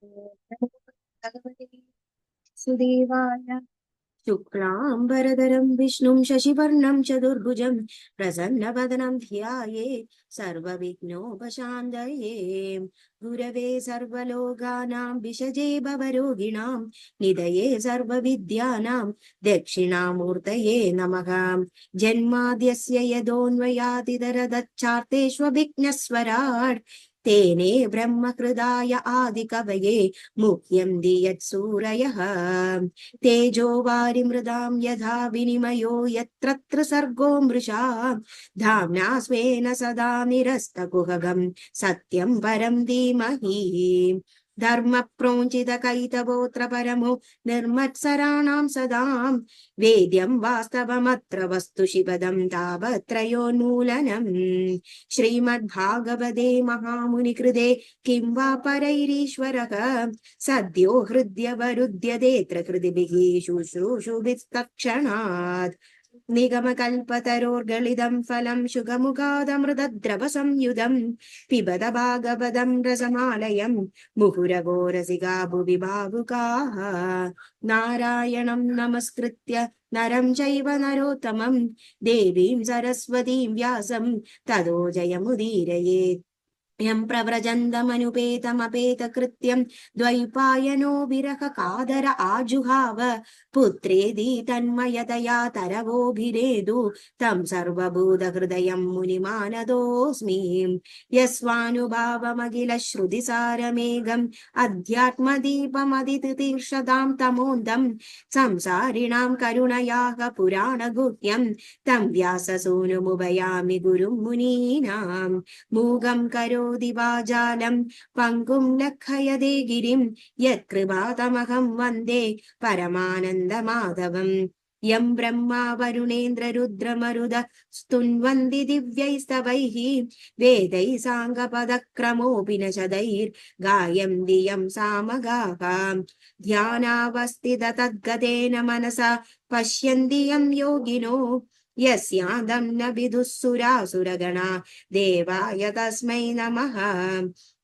नमो भगवते सुदेवाय शुक्लाम्बरधरं विष्णुं शशिवर्णं चतुर्भुजं प्रसन्नवदनं ध्यायेत् सर्वविघ्नोपशान्तये। गुरवे सर्वलोकानां विषजे भवरोगिणां निधये सर्वविद्यानां दक्षिणामूर्तये नमः। जन्माद्यस्य यतोऽन्वयादितरतच्चार्तेष्वभिघ्नस्वराट् तेने ब्रह्मकृदाय आदिकवये मुह्यन्ति यत्सूरयः। तेजो वारिमृदां यथा विनिमयो यत्र सर्गो मृषा धाम्ना स्वेन सदा निरस्तकुहगं सत्यं परं धीमहि। धर्म प्रोञ्चित कैतवोऽत्र परमो निर्मत्सराणां सदां वेद्यं वास्तवमत्र वस्तु शिवदं तावत्रयोन्मूलनम्। श्रीमद्भागवते महामुनिकृते किं वा परैरीश्वरः सद्यो हृद्यवरुध्यतेऽत्र कृतिभिः शुश्रूषुभिस्तक्षणात्। निगमकल्पतरोर्गलितं फलं शुकमुखादमृतद्रवसंयुतं पिबत भागवतं रसमालयं मुहुरगो रसिका भुवि भावुकाः। नारायणं नमस्कृत्य नरं चैव नरोत्तमं देवीं सरस्वतीं व्यासं ततो जयमुदीरयेत्। यं प्रव्रजन्तमनुपेतमपेतकृत्यं द्वैपायनो विरह कादर आजुहाव पुत्रेदि तन्मयतया तरवोभिरेदु तं सर्वभूतहृदयं मुनिमानतोऽस्मि। यस्वानुभावमखिल श्रुतिसारमेघम् अध्यात्मदीपमदितीर्षदां तमोन्दं संसारिणां करुणयाः पुराणगुह्यं तं व्याससूनुमुपयामि गुरुं मुनीनाम्। मूगं करोति वाजालं पङ्गुं लङ्घयते गिरिं यत्कृपातमहं वन्दे परमानन्दमाधवम्। यं ब्रह्मा वरुणेन्द्ररुद्रमरुद स्तुन्वन्ति दिव्यैस्तवैः वेदैः साङ्गपदक्रमोऽपि यं सामगाः। ध्यानावस्थिततद्गतेन मनसा पश्यन्ति यं योगिनो यस्यादं न विदुःसुरासुरगणा देवाय तस्मै नमः।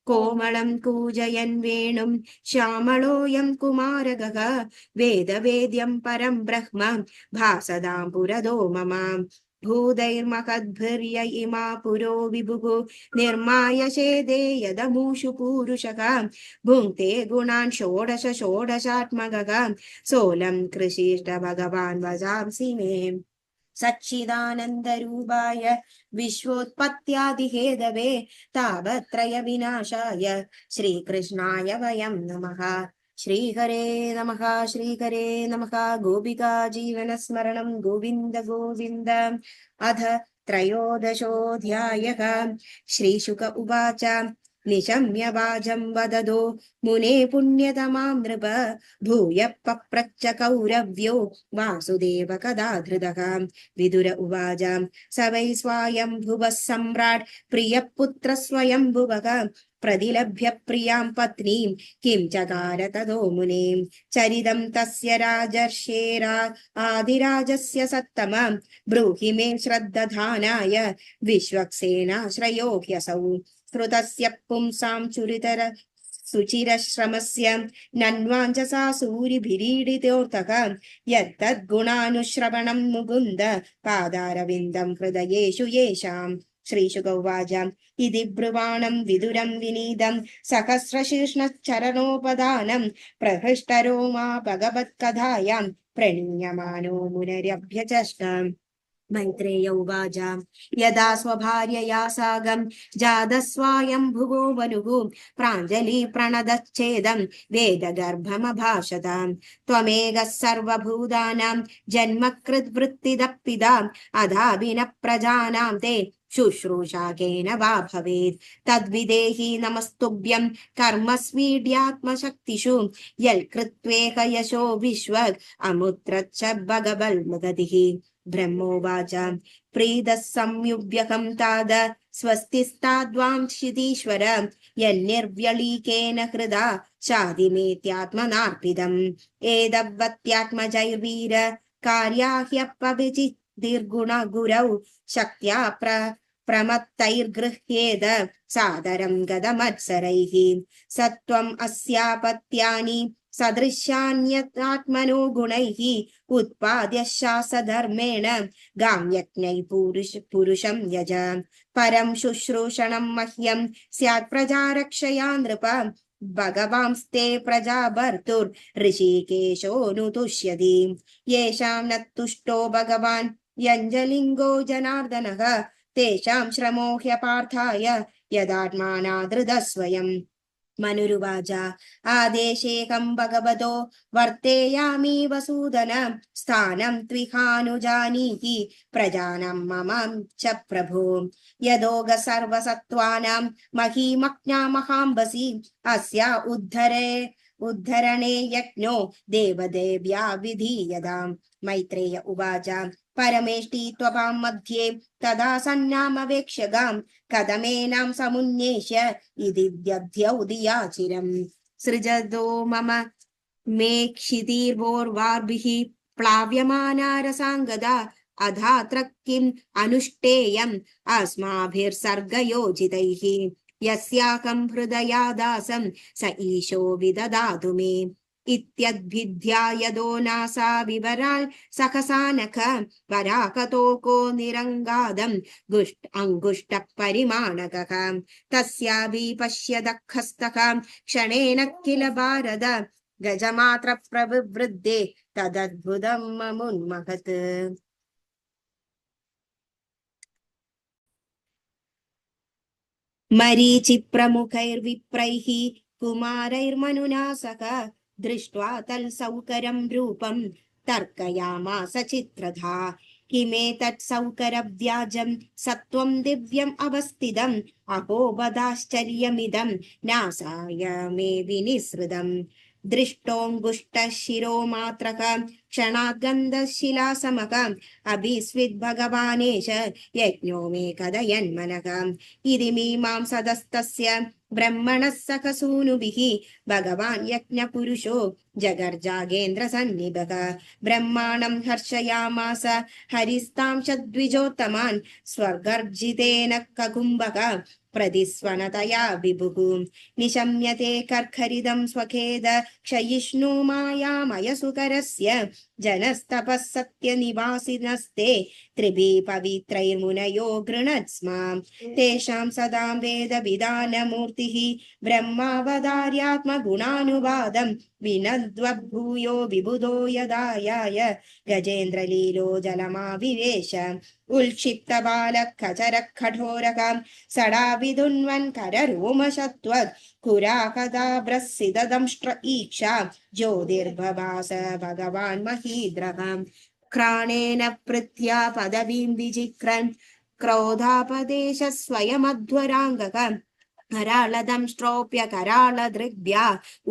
कोमलं कूजयन् वेणुं श्यामलोऽयं कुमारकः वेदवेद्यं परं ब्रह्म भासदां पुरदो मम। भूतैर्महद्भिर्य इमा पुरो विभुः निर्माय शेदे यदमूषु पूरुषः भुङ्क्ते गुणान् षोडश षोडशात्मकः सोऽलं कृषिष्ट भगवान् वजांसि मे। सच्चिदानन्दरूपाय विश्वोत्पत्त्यादिहेदवे तावत्रय विनाशाय श्रीकृष्णाय वयं नमः। श्रीहरे नमः श्रीहरे नमः। गोपिका जीवनस्मरणं गोविन्द गोविन्द। अथ त्रयोदशोऽध्यायः। श्रीशुक उवाच निशम्य वाचं वददो मुने पुण्यतमां नृप भूयः पप्रच्छ कौरव्यो वासुदेव कदा धृतः। विदुर उवाच स वै स्वायम्भुवः सम्राट् प्रियः पुत्रः स्वयम्भुवः प्रतिलभ्य प्रियां पत्नीं किं चकार ततो मुनें। चरितं तस्य राजर्षेरा आदिराजस्य सत्तमं ब्रूहि मे श्रद्दधानाय विश्वक्सेनाश्रयो ह्यसौ। श्रुतस्य पुंसां चुरितर सुचिरश्रमस्य नन्वाञ्जसा सूरिभिरीडितोऽर्थः यत्तद्गुणानुश्रवणं मुकुन्द पादारविन्दं हृदयेषु येषाम्। श्रीशुक उवाच इति ब्रुवाणं विदुरं विनीतं सहस्रशीर्ष्णचरणोपदानं प्रहृष्टरोमा भगवत्कथायां प्रणीयमानो मुनिरभ्यचष्ट। मैत्रेय उवाच यदा स्वभार्यया साकं जातस्वायम्भुवो वनुः प्राञ्जलि प्रणदच्छेदं वेदगर्भमभाषत। त्वमेकः सर्वभूतानां जन्मकृद्वृत्तिदः अधाभिनः प्रजानां ते शुश्रूषा केन वा भवेत् तद्विदेहि नमस्तुभ्यं कर्मस्वीड्यात्मशक्तिषु यल्कृत्वेह यशो विश्वग् अमुत्रच्च भगवल्मुगतिः। ब्रह्मोवाच प्रीतः संयुव्यहं ताद स्वस्तिस्ताद्वां क्षितीश्वर यन्निर्व्यलीकेन हृदा चादिमेत्यात्मनार्पितम्। एतवत्यात्मजैर्वीर कार्याह्यपविचितिर्गुणगुरौ शक्त्या प्रमत्तैर्गृह्येद सादरं गदमत्सरैः सत्वम् अस्यापत्यानि सदृशान्यत्मनो गुणैः उत्पाद्य शासधर्मेण गाम्यज्ञै पुरुषं यज परं शुश्रूषणं मह्यं स्यात् प्रजारक्षया नृप भगवांस्ते प्रजा भर्तुर्ऋषिकेशोऽनुतुष्यति येषां न तुष्टो भगवान् यञ्जलिङ्गो जनार्दनः तेषां श्रमो ह्यपार्थाय यदात्मानादृतः स्वयम् मनुरुवाच आदेशेऽहं भगवतो वर्तेयामि वसूदन स्थानं त्विहानुजानीहि प्रजानं मम च प्रभो यदोग सर्वसत्त्वानां महीमज्ञामहाम्बसि अस्या उद्धरणे यज्ञो देवदेव्या विधीयताम् मैत्रेय उवाच परमेष्टि त्वपां मध्ये तदा सन्नामवेक्ष्यगां कदमेनां समुन्नेष्य इति दध्यौदियाचिरम् सृजतो मम मे क्षितिर्वोर्वार्भिः प्लाव्यमाना रसाङ्गदा अधात्र किम् अनुष्ठेयम् अस्माभिर्सर्गयोजितैः यस्याकं हृदयादासं स ईशो विददातु मे इत्यद्भिद्या यदो नासा विवराल् सहसानख वराकतोको निरङ्गादं अङ्गुष्टः परिमाणकः तस्याभिपश्यदखस्तः क्षणेन किल भारत गजमात्र प्रविवृद्धे तदद्भुतं ममुन्महत् मरीचिप्रमुखैर्विप्रैः कुमारैर्मनुना सह दृष्ट्वा तल्सौकरं रूपं तर्कयामास चित्रधा किमेतत् सौकरव्याजं सत्वं दिव्यम् अवस्थितम् अहो वदाश्चर्यमिदं नासाय मे विनिसृतम् दृष्टोऽङ्गुष्ठशिरोमात्रः क्षणात् गन्धशिलासमः अभिस्विद्भगवानेश यज्ञो मे कथयन्मनः इति मीमांसदस्तस्य ब्रह्मणः सखसूनुभिः भगवान् यज्ञपुरुषो जगर्जागेन्द्रसन्निभः ब्रह्माणं हर्षयामास हरिस्तांशद्विजोत्तमान् स्वर्गर्जितेन ककुम्भः प्रतिस्वनतया विभुः निशम्यते कर्खरिदं स्वखेद क्षयिष्णु मायामयसुकरस्य जनस्तपः सत्यनिवासिनस्ते त्रिभिः पवित्रैर्मुनयो गृणत् स्म तेषां सदां वेदविधानमूर्तिः ब्रह्मावतार्यात्मगुणानुवादं विनद्वभूयो विबुधो यदायाय गजेन्द्रलीलो जलमाविवेश उल्क्षिप्तबालः खचरः कठोरः सडाविदुन्वन् कररोमशत्वत् कुराकदाभ्रसिददंष्ट्र ईक्षा ज्योतिर्भवास भगवान् महीद्रः क्राणेन पृथ्या पदवीं विजिक्रन् क्रोधापदेश स्वयमध्वराङ्गः करालदंष्ट्रोप्य करालदृग्भ्या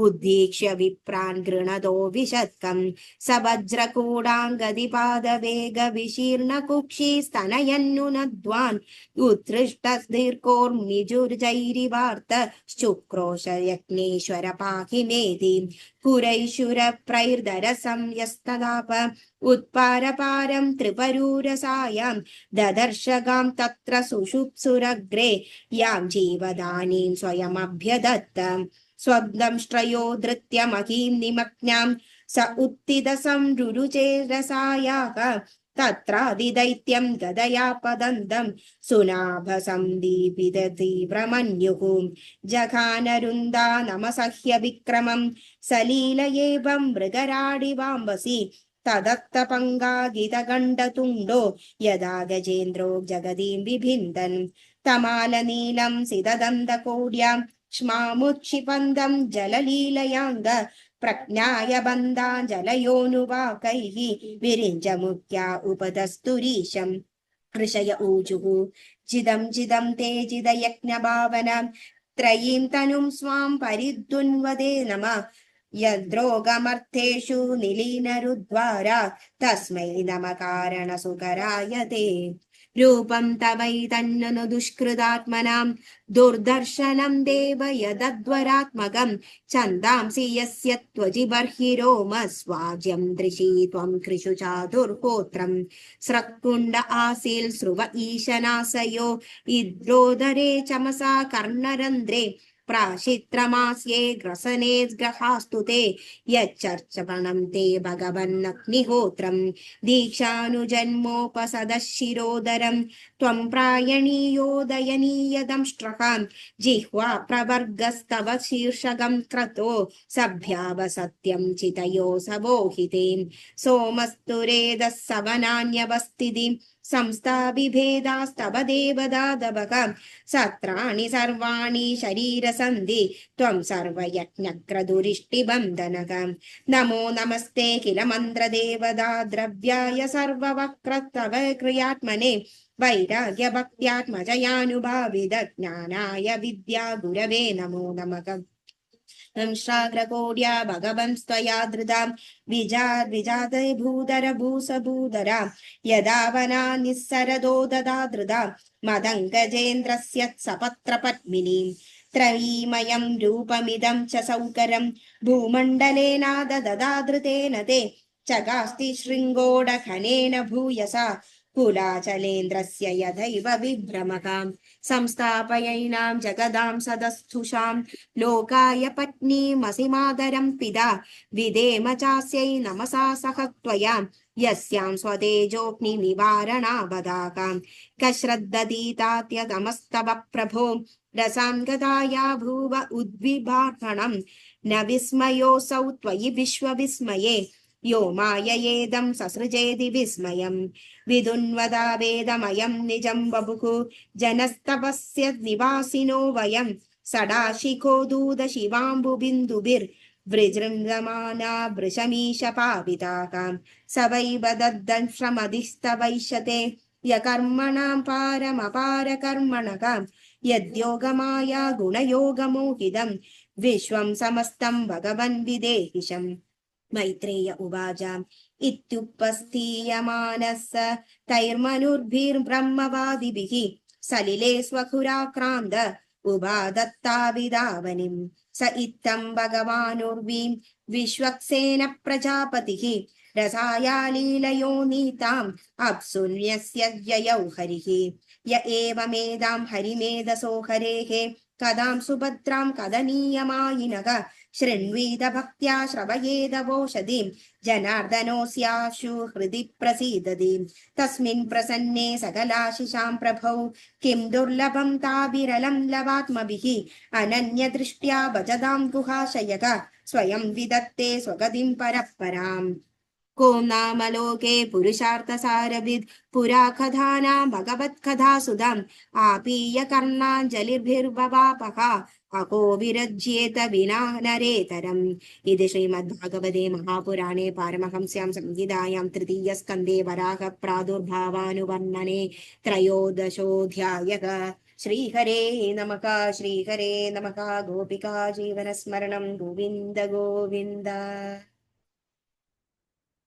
उद्दीक्ष्य विप्रान् गृणतो विशत्कम् स वज्रकूडाङ्गदिपादवेगविशीर्णकुक्षिस्तनयन्नुनद्वान् उत्सृष्टदीर्घोर्मिजुर्जैरिवार्त शुक्रोश यज्ञेश्वर पाहि मेति पुरैशुरप्रैर्दरसंयस्तदाप उत्पारपारं त्रिपरूरसायां ददर्शगां तत्र सुषुप्सुरग्रे यां जीवदानीं स्वयमभ्यदत्त स्वदंष्ट्रयो धृत्य महीं निमग्नां स उत्थितसंरुरुचेरसायाः तत्रादिदैत्यं गदया पदन्तं सुनाभसन्दीपिततीव्रमन्युः जघानरुन्दा नमसह्य विक्रमं सलीलयेवं मृगराडिवाम्बसि तदत्तपङ्गागितगण्डतुण्डो यदा गजेन्द्रो जगदीं बिभिन्दन् तमालनीलं सितदन्तकोड्यां क्ष्मामुक्षिपन्दं जललीलयाङ्ग प्रज्ञाय बन्धाञ्जलयोनुवाकैः विरिञ्जमुख्या उपतस्तुरीशम् ऋषय ऊजुः जिदं जिदं ते जिदयज्ञभावनां त्रयीं तनुं स्वां परिद्वन्वदे नमः यद्रोगमर्थेषु निलीनरुद्वारा तस्मै नमः कारणसुकराय ते रूपं तवैतन्नु दुष्कृतात्मनां दुर्दर्शनं देव यदद्वरात्मकं छन्दांसि यस्य त्वजिबर्हिरोमस्वाज्यं दृशि त्वं कृषु चादुर्होत्रं स्रक्कुण्ड आसील स्रुव ईशनासयो इद्रोदरे चमसा कर्णरन्ध्रे प्राशित्रमास्ये ग्रसने ग्रहास्तु ते यच्चर्चपणं ते भगवन्नग्निहोत्रं दीक्षानुजन्मोपसदशिरोदरं त्वं प्रायणीयोदयनीयदंष्ट्रहां जिह्वा प्रवर्गस्तव शीर्षगं क्रतो सभ्यावसत्यं चितयो सवोहिते सोमस्तुरेदः सवनान्यवस्थितिं संस्थाभिभेदास्तव देवदादवः सत्राणि सर्वाणि शरीरसन्धि त्वं सर्वयज्ञक्रदुरिष्टिबन्धनः नमो नमस्ते किल मन्त्रदेवदा द्रव्याय सर्ववक्रस्तव क्रियात्मने वैराग्यभक्त्यात्मजयानुभाविद ज्ञानाय विद्या गुरवे नमो नमः हंसाग्रकोड्या भगवंस्त्वया धृतां विजाते भूधर भूसभूधरा यदा वना निस्सरदो ददा धृता मदङ्गजेन्द्रस्य सपत्रपद्मिनीं त्रयीमयं रूपमिदं च सौकरं भूमण्डलेनादददाधृतेन ते चगास्ति शृङ्गोडखनेन भूयसा कुलाचलेन्द्रस्य यथैव विभ्रमकां संस्थापयैनां जगदां सदस्थुषां लोकाय पत्नीमसिमादरं पिता विधेम चास्यै नमसा सह त्वया यस्यां स्वतेजोऽग्निनिवारणावदाकां कश्रद्धतीतात्यतमस्तव प्रभो रसां गदाया भूव उद्विभाषणं न विस्मयोऽसौ त्वयि विश्वविस्मये यो माययेदं ससृजेति विस्मयं विदुन्वदा वेदमयं निजं बभुः जनस्तवस्य निवासिनो वयं सडाशिखो दूत शिवाम्बुबिन्दुभिर्वृजृम्यमाना वृषमीशपाविताकां स वै वदद्दंश्रमधिस्तवैषते यकर्मणां पारमपारकर्मणकां यद्योगमाया गुणयोगमोहितं विश्वं समस्तं भगवन् विदेहिशम् मैत्रेय उवाच इत्युपस्थीयमानः तैर्मनुर्भिर्ब्रह्मवादिभिः सलिले स्वखुराक्रान्त उभादत्ताभिधावनिं स इत्थं भगवानुर्वीं विश्वक्सेन प्रजापतिः रसाया लीलयो नीताम् अप्सुन्यस्य व्ययौ हरिः य एवमेदां हरिमेधसो हरेः कदां सुभद्रां कदनीयमायिनः शृण्वीद भक्त्या श्रवयेदवोषधिं जनार्दनोऽस्याशु हृदि प्रसीदति तस्मिन् प्रसन्ने सकलाशिषां प्रभौ किं दुर्लभं ताभिरलं लवात्मभिः अनन्यदृष्ट्या भजदां गुहाशयः स्वयं विदत्ते स्वगतिं परःपराम् को नाम लोके पुरुषार्थसारविद् पुरा कथानां भगवत्कथासुधाम् आपीय कर्णाञ्जलिर्भिर्ववापः अको विरज्येत विना नरेतरम् इति श्रीमद्भागवते महापुराणे पारमहंस्यां संहितायां तृतीयस्कन्धे वराह प्रादुर्भावानुवर्णने त्रयोदशोऽध्यायः श्रीहरे नमः गोपिका जीवनस्मरणं गोविन्द गोविन्द।